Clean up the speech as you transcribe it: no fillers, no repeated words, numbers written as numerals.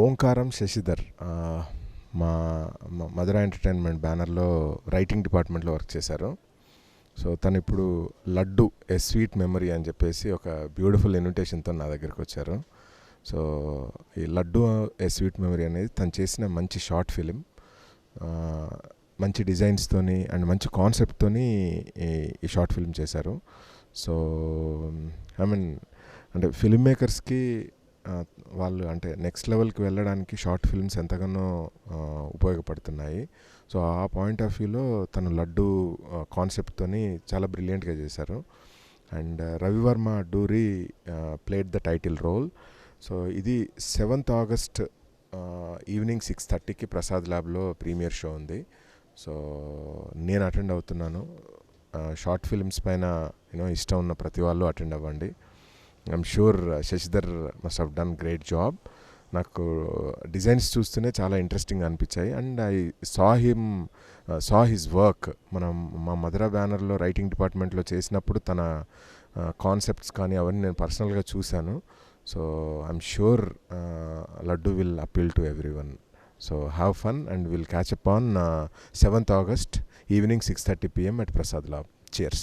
ఓంకారం శశిధర్ మా మధుర ఎంటర్టైన్మెంట్ బ్యానర్లో రైటింగ్ డిపార్ట్మెంట్లో వర్క్ చేశారు. సో తను ఇప్పుడు లడ్డు ఏ స్వీట్ మెమరీ అని చెప్పేసి ఒక బ్యూటిఫుల్ ఇన్విటేషన్తో నా దగ్గరికి వచ్చారు. సో ఈ లడ్డు ఏ స్వీట్ మెమరీ అనేది తను చేసిన మంచి షార్ట్ ఫిలిం, మంచి డిజైన్స్తోని అండ్ మంచి కాన్సెప్ట్తోని ఈ షార్ట్ ఫిల్మ్ చేశారు. సో ఐ మీన్ అంటే ఫిల్మ్ మేకర్స్కి వాళ్ళు అంటే నెక్స్ట్ లెవెల్కి వెళ్ళడానికి షార్ట్ ఫిల్మ్స్ ఎంతగానో ఉపయోగపడుతున్నాయి. సో ఆ పాయింట్ ఆఫ్ వ్యూలో తను లడ్డు కాన్సెప్ట్తోని చాలా బ్రిలియంట్గా చేశారు. And Ravi Varma Adduri played the title role. So ఇది 7th August ఈవినింగ్ 6:30కి ప్రసాద్ ల్యాబ్లో ప్రీమియర్ షో ఉంది. సో నేను అటెండ్ అవుతున్నాను. షార్ట్ ఫిల్మ్స్ పైన ఇష్టం ఉన్న ప్రతి వాళ్ళు అటెండ్ అవ్వండి. I'm sure Shashidhar must have done great job. నాకు డిజైన్స్ చూస్తూనే చాలా ఇంట్రెస్టింగ్ అనిపించాయి. And I saw his work. మా మధుర బ్యానర్లో రైటింగ్ డిపార్ట్మెంట్లో చేసినప్పుడు తన కాన్సెప్ట్స్ కానీ అవన్నీ నేను పర్సనల్గా చూశాను. So I'm sure laddu will appeal to everyone. So have fun and we'll catch up on 7th August evening 6:30 p.m. at Prasad Lab. Cheers.